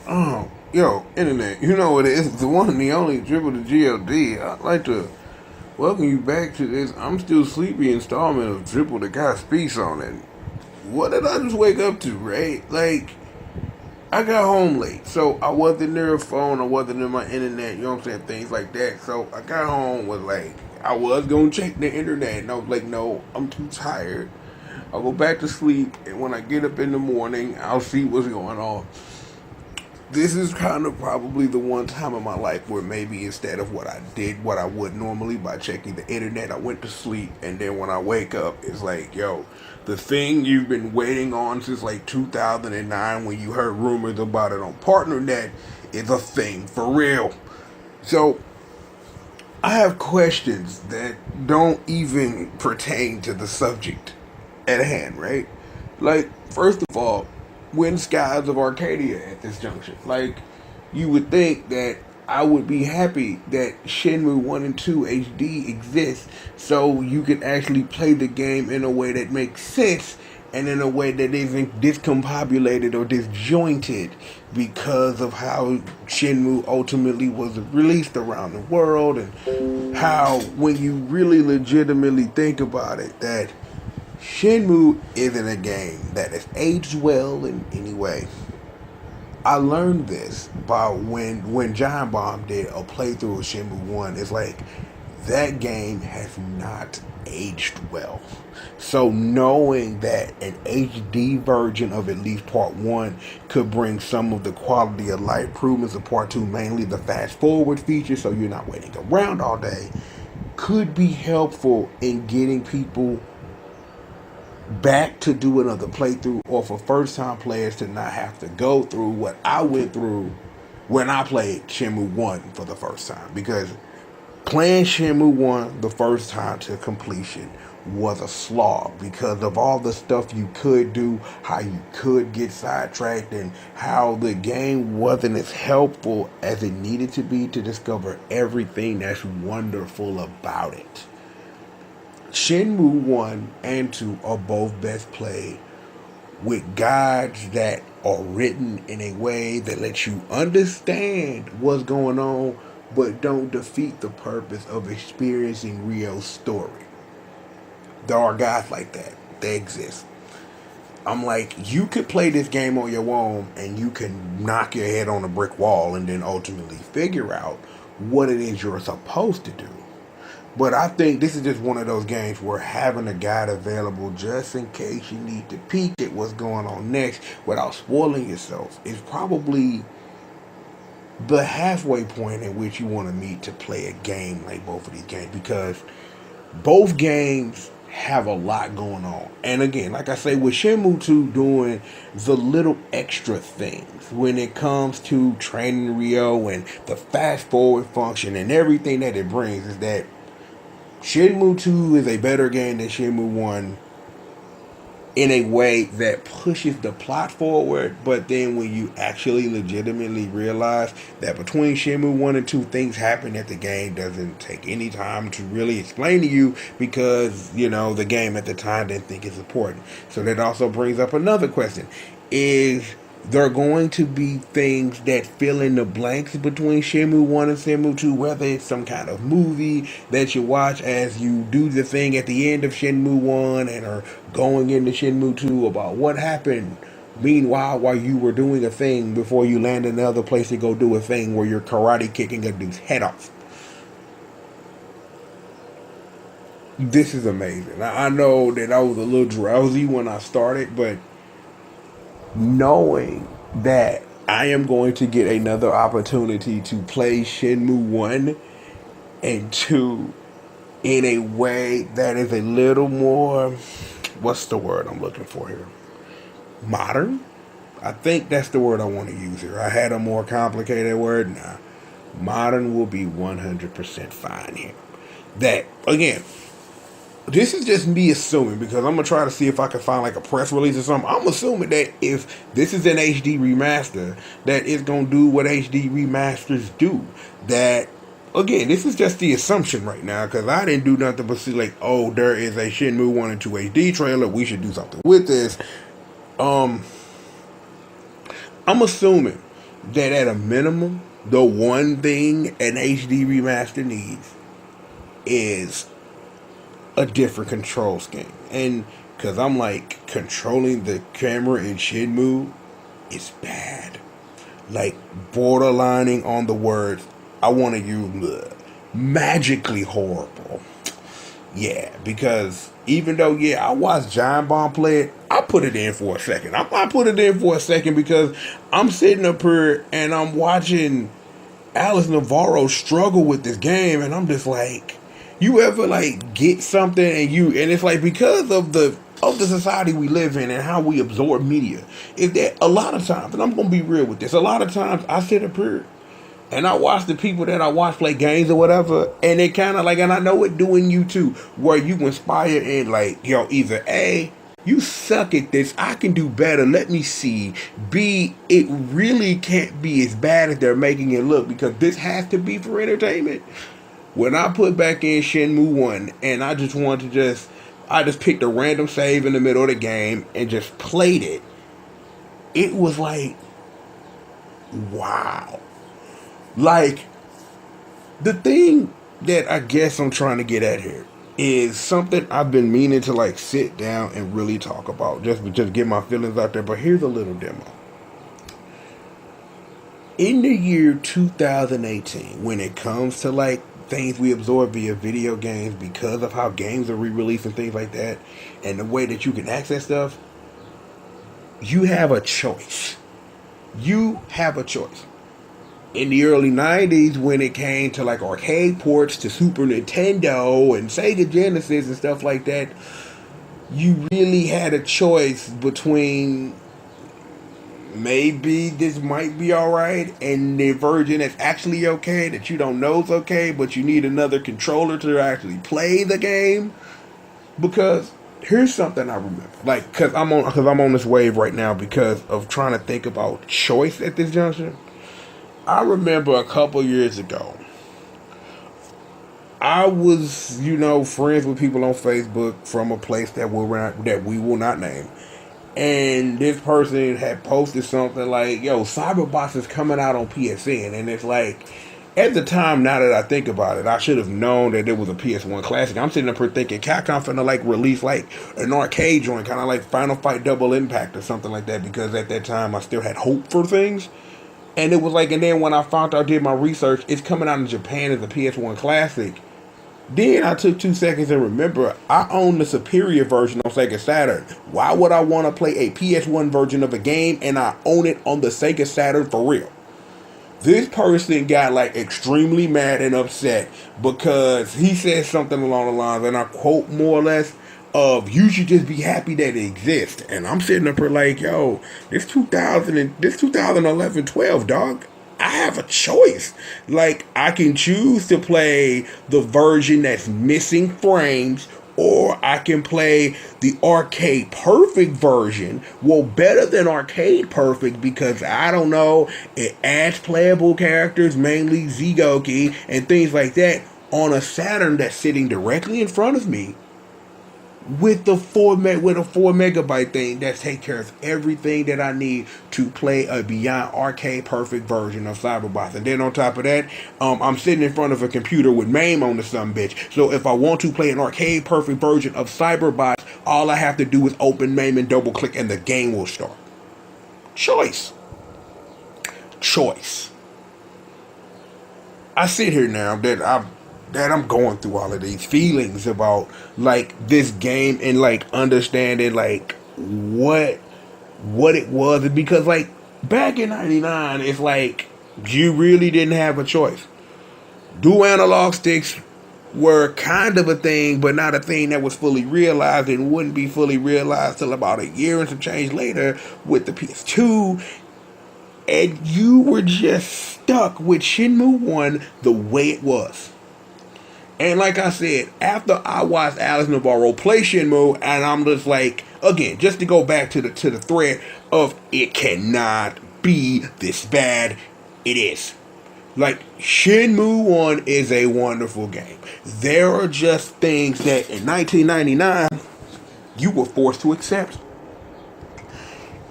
Oh, yo, internet, you know what it is? The one and the only dribble to G.O.D. I'd like to welcome you back to this I'm Still Sleepy installment of Dribble that got speaks on it. What did I just wake up to, right? Like, I got home late, so I wasn't near a phone, I wasn't near my internet, you know what I'm saying? Things like that. So I got home, was like, I was gonna check the internet, and I was like, no, I'm too tired. I'll go back to sleep, and when I get up in the morning, I'll see what's going on. This is kind of probably the one time in my life where maybe instead of what I did, what I would normally by checking the internet, I went to sleep, and then when I wake up, it's like, yo, the thing you've been waiting on since like 2009 when you heard rumors about it on PartnerNet is a thing for real. So I have questions that don't even pertain to the subject at hand, right? Like, first of all, when Skies of Arcadia at this junction? Like, you would think that I would be happy that Shenmue 1 and 2 HD exists so you can actually play the game in a way that makes sense and in a way that isn't discombobulated or disjointed because of how Shenmue ultimately was released around the world, and how, when you really legitimately think about it, that Shenmue isn't a game that has aged well in any way. I learned this by when Giant Bomb did a playthrough of Shenmue 1. It's like, that game has not aged well. So knowing that an HD version of at least part 1 could bring some of the quality of life improvements of part 2, mainly the fast forward feature so you're not waiting around all day, could be helpful in getting people back to do another playthrough, or for first time players to not have to go through what I went through when I played Shenmue 1 for the first time. Because playing Shenmue 1 the first time to completion was a slog because of all the stuff you could do, how you could get sidetracked, and how the game wasn't as helpful as it needed to be to discover everything that's wonderful about it. Shenmue 1 and 2 are both best played with guides that are written in a way that lets you understand what's going on, but don't defeat the purpose of experiencing Ryo's story. There are guys like that. They exist. I'm like, you could play this game on your own and you can knock your head on a brick wall and then ultimately figure out what it is you're supposed to do. But I think this is just one of those games where having a guide available just in case you need to peek at what's going on next without spoiling yourself is probably the halfway point in which you want to meet to play a game like both of these games, because both games have a lot going on. And again, like I say, with Shenmue 2 doing the little extra things when it comes to training Ryo and the fast forward function and everything that it brings, is that Shenmue 2 is a better game than Shenmue 1 in a way that pushes the plot forward, but then when you actually legitimately realize that between Shenmue 1 and 2 things happen that the game doesn't take any time to really explain to you because, you know, the game at the time didn't think it's important. So that also brings up another question. Is there are going to be things that fill in the blanks between Shenmue 1 and Shenmue 2, whether it's some kind of movie that you watch as you do the thing at the end of Shenmue 1 and are going into Shenmue 2 about what happened meanwhile while you were doing a thing before you land in another place to go do a thing where you're karate kicking a dude's head off. This is amazing. I know that I was a little drowsy when I started, but knowing that I am going to get another opportunity to play Shenmue 1 and 2 in a way that is a little more, what's the word I'm looking for here? Modern? I think that's the word I want to use here. I had a more complicated word. Nah. Modern will be 100% fine here. That, again, this is just me assuming, because I'm going to try to see if I can find like a press release or something. I'm assuming that if this is an HD remaster, that it's going to do what HD remasters do. That, again, this is just the assumption right now, because I didn't do nothing but see like, oh, there is a Shenmue 1 and 2 HD trailer. We should do something with this. I'm assuming that at a minimum, the one thing an HD remaster needs is a different control scheme. And because I'm like, controlling the camera in Shenmue is bad. Like, borderlining on the words, I want to use magically horrible. Yeah, because even though, yeah, I watched Giant Bomb play it, I put it in for a second. I put it in for a second because I'm sitting up here and I'm watching Alice Navarro struggle with this game, and I'm just like, you ever like get something and it's like, because of the society we live in and how we absorb media, is that a lot of times, and I'm gonna be real with this, a lot of times I sit up here and I watch the people that I watch play games or whatever, and it kind of like, and I know it doing you too, where you inspire and like, yo, either A, you suck at this, I can do better, let me see. B, it really can't be as bad as they're making it look, because this has to be for entertainment. When I put back in Shenmue 1 and I just wanted to I just picked a random save in the middle of the game and just played it, it was like, wow. Like, the thing that I guess I'm trying to get at here is something I've been meaning to like sit down and really talk about, just get my feelings out there. But here's a little demo. In the year 2018, when it comes to like things we absorb via video games, because of how games are re-released and things like that, and the way that you can access stuff, you have a choice. You have a choice. In the early 90s, when it came to like arcade ports to Super Nintendo and Sega Genesis and stuff like that, you really had a choice between maybe this might be alright and the version that's actually okay, that you don't know is okay, but you need another controller to actually play the game. Because here's something I remember, like, because I'm on this wave right now because of trying to think about choice at this juncture. I remember a couple years ago, I was, friends with people on Facebook from a place that we will not name. And this person had posted something like, yo, Cyberbox is coming out on PSN. And it's like, at the time, now that I think about it, I should have known that it was a PS1 classic. I'm sitting up here thinking Capcom finna like release like an arcade joint, kind of like Final Fight Double Impact or something like that, because at that time I still had hope for things. And it was like, and then when I did my research, it's coming out in Japan as a PS1 classic. Then I took 2 seconds and remember, I own the superior version on Sega Saturn. Why would I want to play a PS1 version of a game and I own it on the Sega Saturn for real? This person got like extremely mad and upset because he said something along the lines, and I quote more or less, of, you should just be happy that it exists. And I'm sitting up here like, yo, this 2011-12, dog, I have a choice. Like, I can choose to play the version that's missing frames, or I can play the arcade perfect version. Well, better than arcade perfect, because I don't know, it adds playable characters, mainly Z-Goki and things like that, on a Saturn that's sitting directly in front of me, with a 4 megabyte thing that takes care of everything that I need to play a beyond arcade perfect version of Cyberbox. And then on top of that, I'm sitting in front of a computer with MAME on the bitch. So if I want to play an arcade perfect version of Cyberbox, all I have to do is open MAME and double click and the game will start. Choice. I sit here now that I'm going through all of these feelings about like this game and like understanding like what it was, because like back in '99, it's like you really didn't have a choice. Dual analog sticks were kind of a thing, but not a thing that was fully realized, and wouldn't be fully realized till about a year and some change later with the PS2. And you were just stuck with Shenmue 1 the way it was. And like I said, after I watched Alice Navarro play Shenmue, and I'm just like, again, just to go back to the thread of, it cannot be this bad. It is. Like, Shenmue 1 is a wonderful game. There are just things that in 1999 you were forced to accept.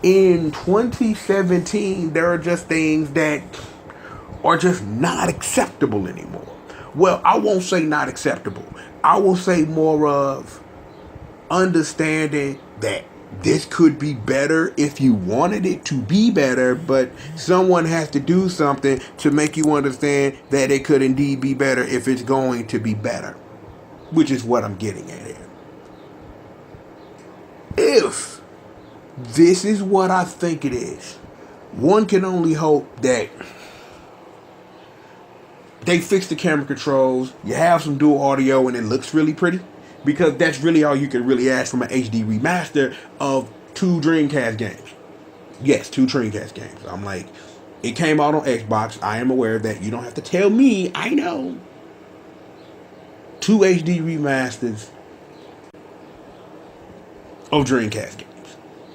in 2017, there are just things that are just not acceptable anymore. Well, I won't say not acceptable. I will say more of understanding that this could be better if you wanted it to be better, but someone has to do something to make you understand that it could indeed be better if it's going to be better, which is what I'm getting at here. If this is what I think it is, one can only hope that they fix the camera controls, you have some dual audio, and it looks really pretty. Because that's really all you can really ask from an HD remaster of 2 Dreamcast games. Yes, 2 Dreamcast games. I'm like, it came out on Xbox. I am aware of that. You don't have to tell me. I know. 2 HD remasters of Dreamcast games.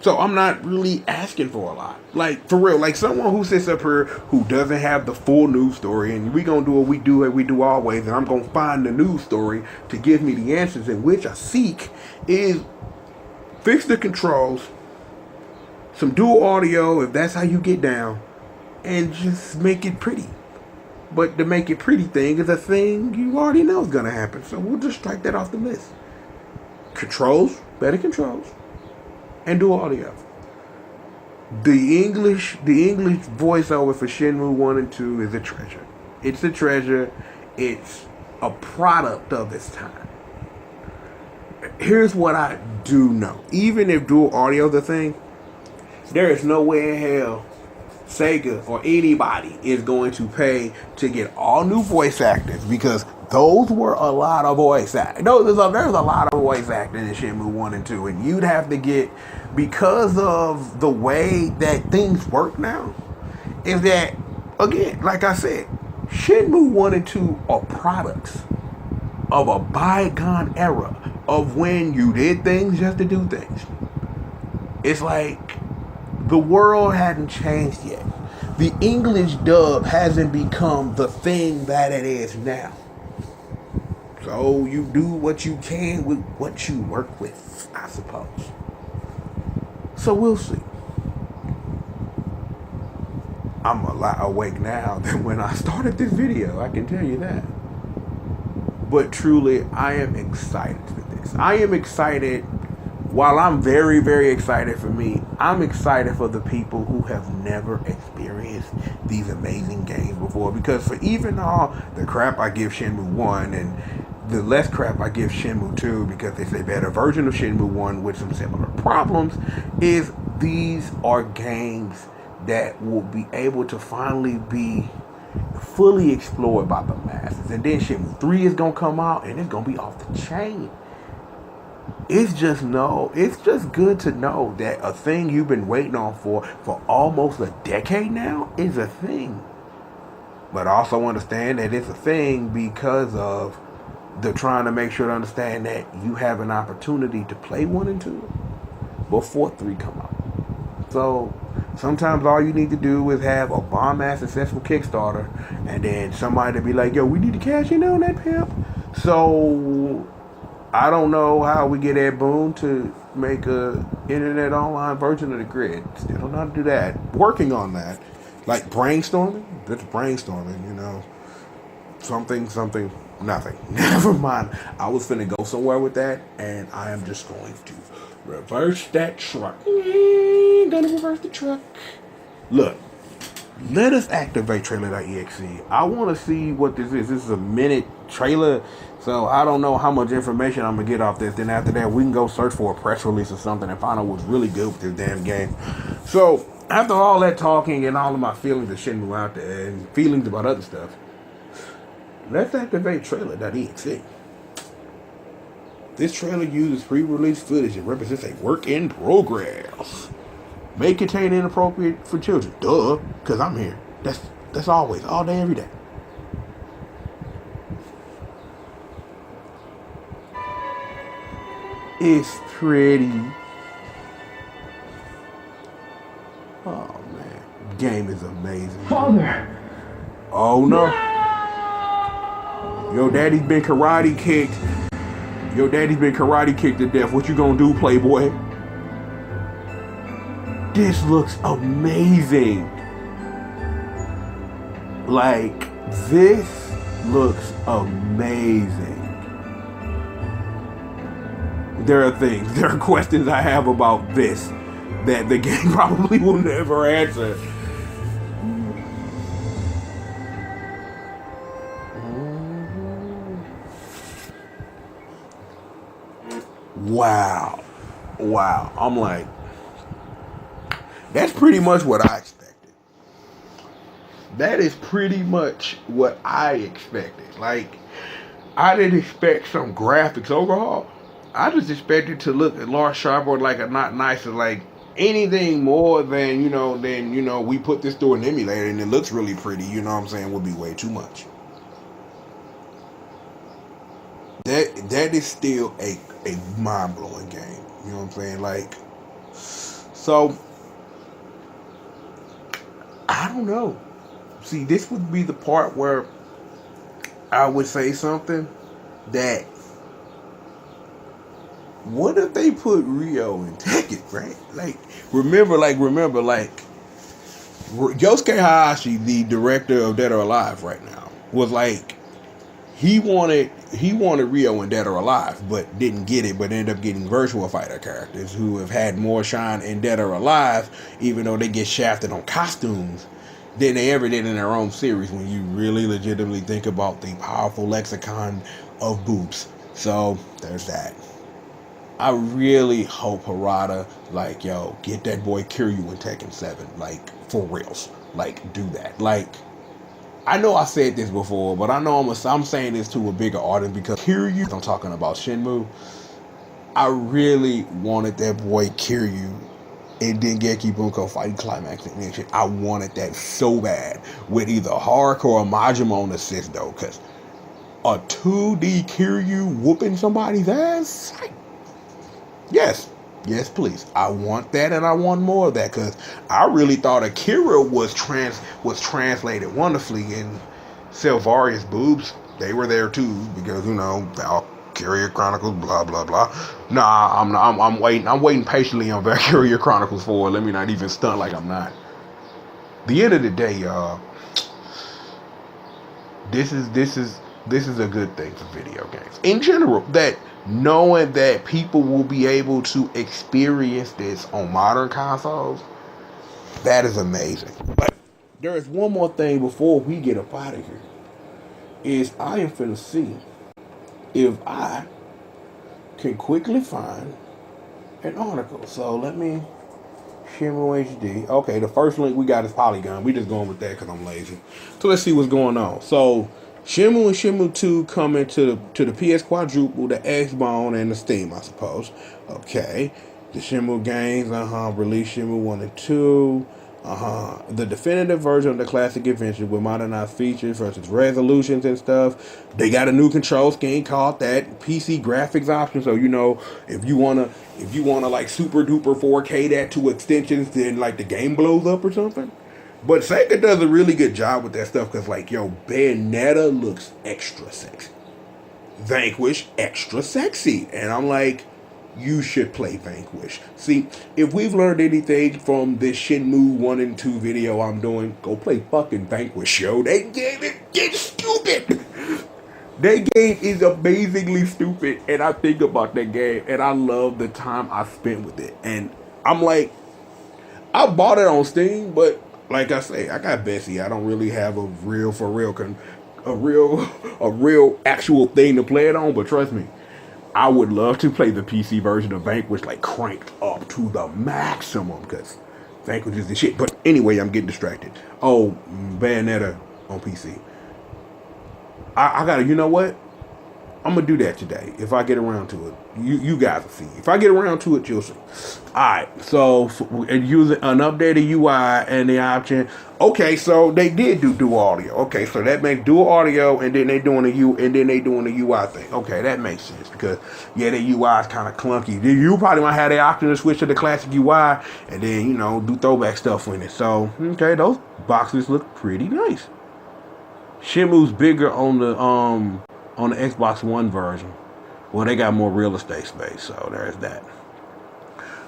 So I'm not really asking for a lot. Like, for real, like someone who sits up here who doesn't have the full news story, and we gonna do what we do always, and I'm gonna find the news story to give me the answers in which I seek, is fix the controls, some dual audio if that's how you get down, and just make it pretty. But the make it pretty thing is a thing you already know is gonna happen, so we'll just strike that off the list. Controls, better controls, and dual audio. The English voiceover for Shenmue 1 and 2 is a treasure. It's a treasure. It's a product of its time. Here's what I do know. Even if dual audio is the thing, there is no way in hell SEGA or anybody is going to pay to get all new voice actors, because those were a lot of voice acting. There's a lot of voice acting in Shenmue 1 and 2, and you'd have to get, because of the way that things work now, is that, again, like I said, Shenmue 1 and 2 are products of a bygone era of when you did things just to do things. It's like the world hadn't changed yet. The English dub hasn't become the thing that it is now. So you do what you can with what you work with, I suppose. So we'll see. I'm a lot awake now than when I started this video, I can tell you that. But truly, I am excited for this. I am excited. While I'm very, very excited for me, I'm excited for the people who have never experienced these amazing games before. Because for even all the crap I give Shenmue 1 and the less crap I give Shenmue 2, because it's a better version of Shenmue 1 with some similar problems, is these are games that will be able to finally be fully explored by the masses. And then Shenmue 3 is going to come out and it's going to be off the chain. It's just good to know that a thing you've been waiting on for almost a decade now is a thing. But also understand that it's a thing because of the trying to make sure to understand that you have an opportunity to play 1 and 2 before 3 come out. So sometimes all you need to do is have a bomb-ass successful Kickstarter, and then somebody to be like, yo, we need to cash in on that pimp. So I don't know how we get Ed Boon to make a internet online version of the grid. Still don't know how to do that. Working on that. Like brainstorming. That's brainstorming, you know. Something, nothing. Never mind. I was finna go somewhere with that, and I am just going to reverse that truck. Gonna reverse the truck. Look. Let us activate trailer.exe. I want to see what this is. This is a minute trailer, so I don't know how much information I'm going to get off this. Then after that, we can go search for a press release or something and find out what's really good with this damn game. So, after all that talking and all of my feelings of Shenmue out there and feelings about other stuff, let's activate trailer.exe. This trailer uses pre-release footage and represents a work in progress. May contain inappropriate for children. Duh, because I'm here. That's always, all day, every day. It's pretty. Oh, man. Game is amazing. Father! Oh, no. Your daddy's been karate kicked. Your daddy's been karate kicked to death. What you gonna do, playboy? This looks amazing. Like, this looks amazing. There are questions I have about this that the game probably will never answer. Wow. I'm like, that's pretty much what I expected. That is pretty much what I expected. Like, I didn't expect some graphics overhaul. I just expected to look at large sharpboard like a not nice as like anything more than we put this through an emulator and it looks really pretty, you know what I'm saying, would be way too much. That is still a mind blowing game. You know what I'm saying? Like, so I don't know. See, this would be the part where I would say something that, what if they put Rio in Tekken, right? Remember, Yosuke Hayashi, the director of Dead or Alive right now, was like, he wanted Rio in Dead or Alive, but didn't get it, but ended up getting Virtua Fighter characters who have had more shine in Dead or Alive, even though they get shafted on costumes, than they ever did in their own series, when you really legitimately think about the powerful lexicon of boobs. So, there's that. I really hope Harada, get that boy Kiryu in Tekken 7, for reals. Do that. I know I said this before, but I know I'm saying this to a bigger audience, because Kiryu, I'm talking about Shenmue, I really wanted that boy Kiryu and then Geki Bunko fighting climax and shit. I wanted that so bad, with either Haruka or Majima on assist though, because a 2D Kiryu whooping somebody's ass? Yes, please. I want that, and I want more of that, because I really thought Akira was translated wonderfully in Silvaria's boobs. They were there too, because Valkyria Chronicles, blah blah blah. Nah, I'm waiting. I'm waiting patiently on Valkyria Chronicles 4. Let me not even stunt like I'm not. The end of the day, y'all. This is a good thing for video games in general. That knowing that people will be able to experience this on modern consoles, that is amazing. But there is one more thing before we get up out of here. Is I am finna see if I can quickly find an article. So let me Shenmue HD. Okay, the first link we got is Polygon. We just going with that because I'm lazy. So let's see what's going on. So Shenmue and Shenmue 2 coming to the PS Quadruple, the Xbox, and the Steam, I suppose. Okay. The Shenmue games, release Shenmue 1 and 2. The definitive version of the classic adventure with modernized features such as resolutions and stuff. They got a new control scheme called that PC graphics option. So if you wanna super duper 4K that to extensions, then the game blows up or something. But Sega does a really good job with that stuff, because Bayonetta looks extra sexy. Vanquish extra sexy, and I'm like, you should play Vanquish. See, if we've learned anything from this Shenmue 1 and 2 video I'm doing, go play fucking Vanquish, yo. That game is stupid. That game is amazingly stupid, and I think about that game, and I love the time I spent with it. And I'm like, I bought it on Steam, but like I say, I got Bessie. I don't really have a real actual thing to play it on, but trust me, I would love to play the PC version of Vanquish, cranked up to the maximum, because Vanquish is the shit. But anyway, I'm getting distracted. Oh, Bayonetta on PC. I gotta, you know what? I'm gonna do that today if I get around to it. You guys will see. If I get around to it, you'll see. Alright, so using an updated UI and the option. Okay, so they did do dual audio. Okay, so that makes dual audio, and then they doing the UI thing. Okay, that makes sense, because the UI is kind of clunky. You probably might have the option to switch to the classic UI and then do throwback stuff in it. So okay, those boxes look pretty nice. Shenmue's bigger on the Xbox One version. Well, they got more real estate space, so there's that.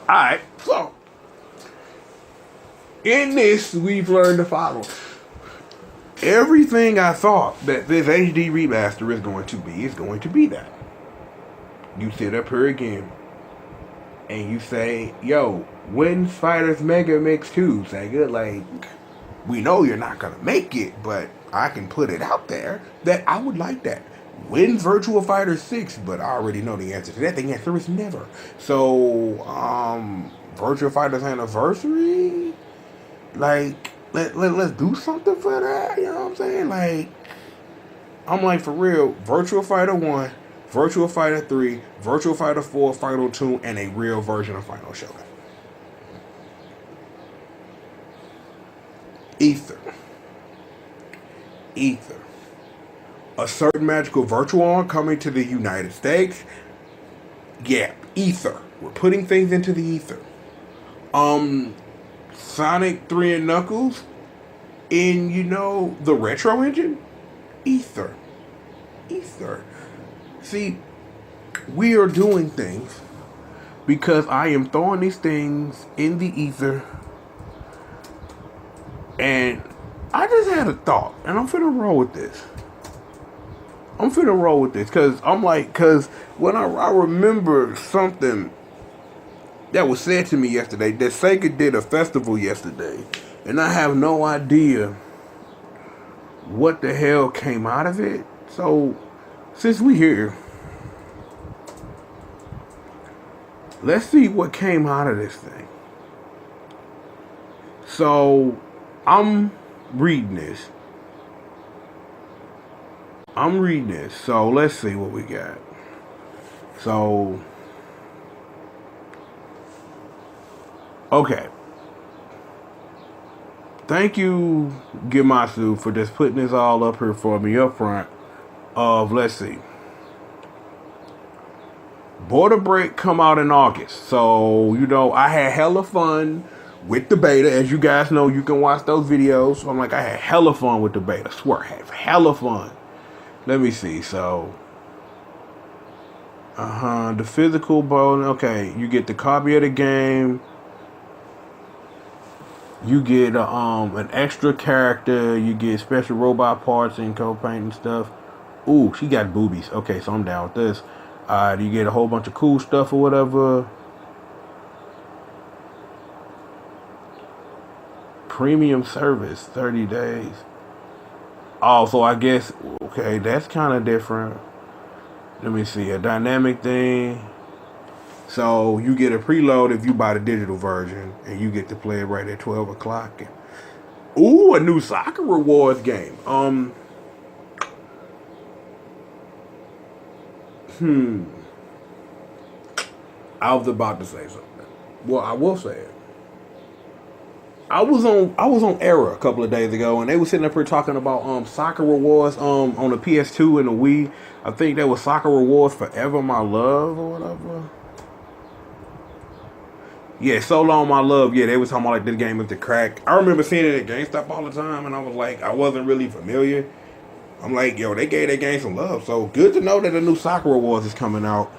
Alright, so In this, we've learned the following. Everything I thought that this HD remaster is going to be that. You sit up here again, and you say, yo, when's Fighters Mega Mix 2, Sega? Like, we know you're not going to make it, but I can put it out there that I would like that. When's Virtua Fighter 6? But I already know the answer to that. The answer is never. So, Virtua Fighter's anniversary? Like, let's do something for that, you know what I'm saying? Like, I'm like, for real, Virtua Fighter 1, Virtua Fighter 3, Virtua Fighter 4, Final 2, and a real version of Final Shogun. Ether. A certain magical Virtuon coming to the United States. Yeah, Ether. We're putting things into the ether. Sonic 3 and Knuckles in, the retro engine? Ether. See, we are doing things because I am throwing these things in the ether, and I just had a thought, and I'm finna roll with this. Because when I remember something that was said to me yesterday, that Sega did a festival yesterday, and I have no idea what the hell came out of it. So, since we here, let's see what came out of this thing. So, I'm reading this. So, let's see what we got. So, okay. Thank you, Gimasu, for just putting this all up here for me up front. Let's see. Border Break come out in August. So, I had hella fun with the beta. As you guys know, you can watch those videos. So I'm like, I had hella fun with the beta. I swear, I had hella fun. Let me see. So, the physical bone. Okay, you get the copy of the game. You get an extra character. You get special robot parts and co-paint and stuff. Ooh, she got boobies. Okay, so I'm down with this. You get a whole bunch of cool stuff or whatever. Premium service, 30 days. Oh, so I guess, okay, that's kind of different. Let me see, a dynamic thing. So you get a preload if you buy the digital version, and you get to play it right at 12 o'clock. Ooh, a new soccer rewards game. I was about to say something. Well, I will say it. I was on Era a couple of days ago, and they were sitting up here talking about soccer rewards on the PS2 and the Wii. I think that was soccer rewards Forever My Love or whatever. Yeah, So Long My Love. Yeah, they was talking about like this game with the crack. I remember seeing it at GameStop all the time, and I was like, I wasn't really familiar. I'm like, yo, they gave that game some love. So good to know that a new soccer rewards is coming out.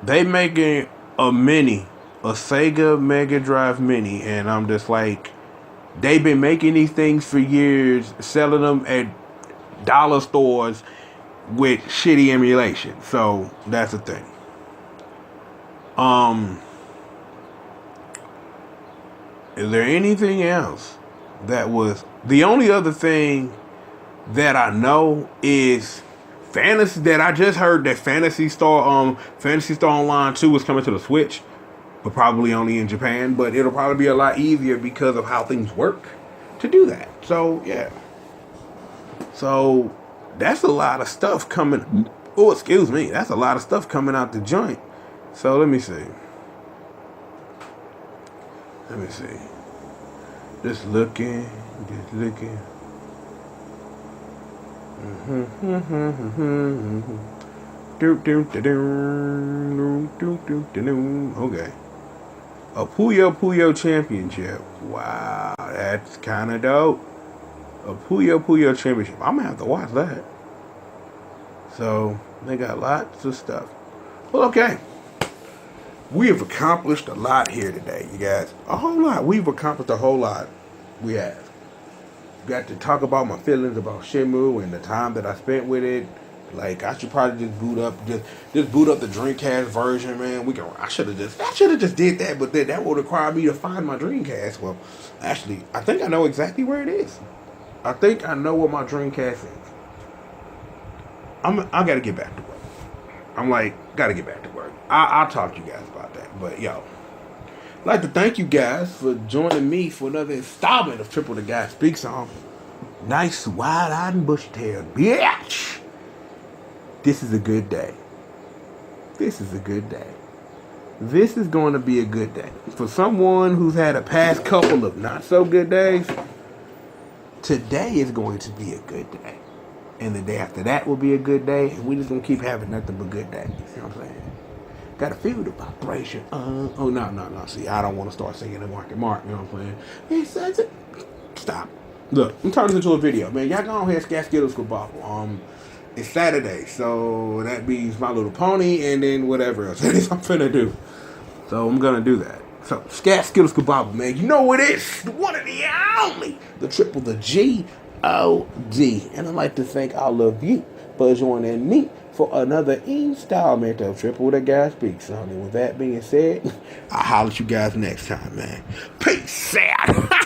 They making a Sega Mega Drive Mini, and I'm just like, they've been making these things for years, selling them at dollar stores with shitty emulation. So that's the thing. Is there anything else that was the only other thing that I know is Fantasy, that I just heard that Fantasy Star Online 2 is coming to the Switch, but probably only in Japan. But it'll probably be a lot easier because of how things work to do that. So yeah. So that's a lot of stuff coming. Oh, excuse me. That's a lot of stuff coming out the joint. So let me see. Just looking. Okay. A Puyo Championship. Wow, that's kind of dope. A Puyo Championship. I'm gonna have to watch that. So they got lots of stuff. Well, okay. We have accomplished a lot here today, you guys. A whole lot. We've accomplished a whole lot. We have. Got to talk about my feelings about Shenmue and the time that I spent with it. Like, I should probably just boot up the Dreamcast version, man. I should have just did that, but then that would require me to find my Dreamcast. Well, actually, I think I know exactly where it is. I think I know where my Dreamcast is. I gotta get back to work. Gotta get back to work. I'll talk to you guys about that. But yo, I'd like to thank you guys for joining me for another installment of Triple the Guy Speaks On. Nice, wide-eyed and bushy-tailed bitch. This is a good day. This is a good day. This is going to be a good day. For someone who's had a past couple of not-so-good days, today is going to be a good day. And the day after that will be a good day. And we're just going to keep having nothing but good days. You know what I'm saying? Got to feel the vibration. No. See, I don't want to start singing the Mark. You know what I'm saying? Stop. Look, I'm turning this into a video, man. Y'all go ahead and scat Skittles for Bobble. It's Saturday, so that means My Little Pony and then whatever else it is I'm finna do. So I'm gonna do that. So scat Skittles Kabobble, man. You know what it is? The one and the only. The triple, the G.O.D. And I'd like to thank all of you for joining me for another installment of Triple the Guy Speaks On. And with that being said, I'll holler at you guys next time, man. Peace out.